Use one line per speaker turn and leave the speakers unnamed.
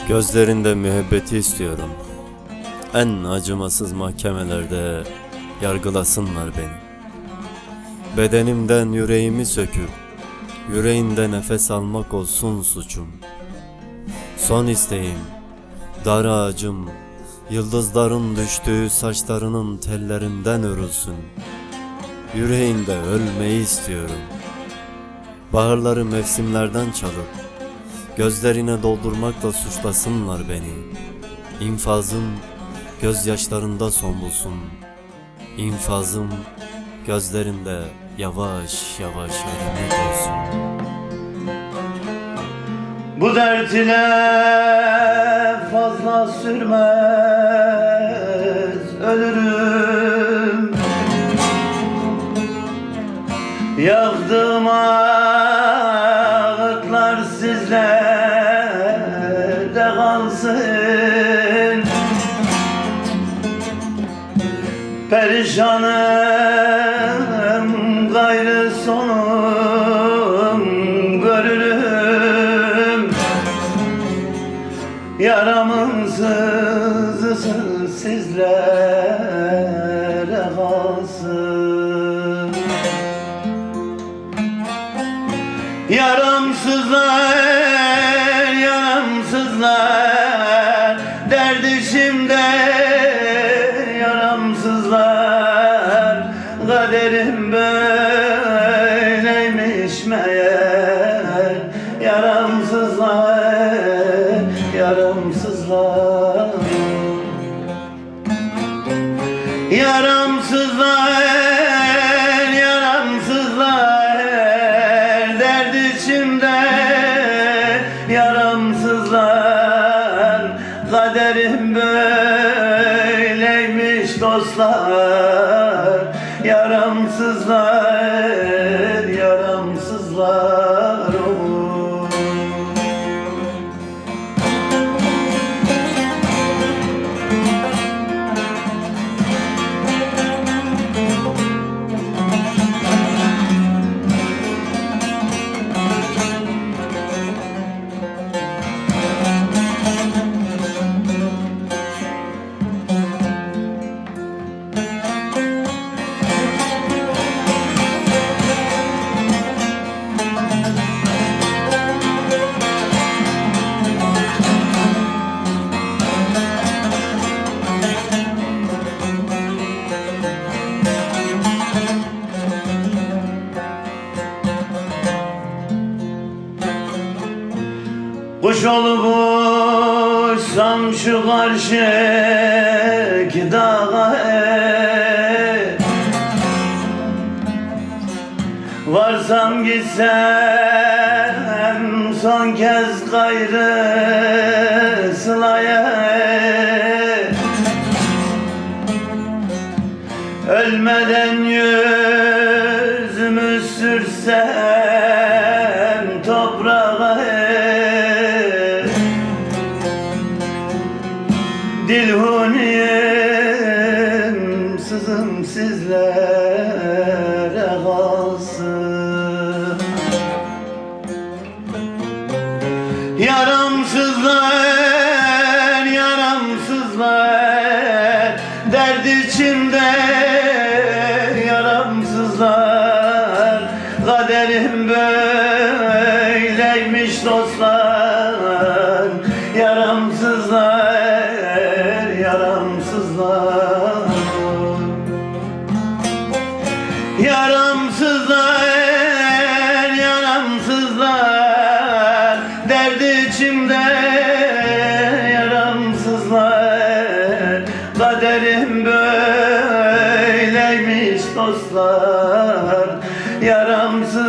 Gözlerinde müebbeti istiyorum. En acımasız mahkemelerde yargılasınlar beni. Bedenimden yüreğimi söküp yüreğinde nefes almak olsun suçum. Son isteğim, dar ağacım, yıldızların düştüğü saçlarının tellerinden örülsün. Yüreğinde ölmeyi istiyorum. Baharları mevsimlerden çalıp gözlerine doldurmakla suçlasınlar beni. İnfazım gözyaşlarında son bulsun. İnfazım gözlerinde yavaş yavaş erimek olsun.
Bu dert ile fazla sürmez, ölürüm. Yaktığım ağıtlar sizlerde kalsın. Perişanım, gayrı sonum görürüm. Yaramın sızısı sizlere kalsın. Yaramsızlar, yaramsızlar, derd içimde yaramsızlar. Kaderim böyleymiş meğer. Yaramsızlar, yaramsızlar. Yaramsızlar, yaramsızlar, derd içimde yaramsızlar. Kaderim böyleymiş dostlar. Yaramsızlar, yaramsızlar. Kuş olup uçsam şu karşıki dağa, varsam gitsem son kez gayrı sılaya. Ölmeden yüzümü sürsem toprağa, dilhuniyim sızım sizlere kalsın. Yaramsızlar, yaramsızlar, derd içimde yaramsızlar. Kaderim böyleymiş dostlar. Yaramsızlar, yaramsızlar. Yaramsızlar, yaramsızlar, derd içimde yaramsızlar. Kaderim böyleymiş dostlar. Yaramsızlar.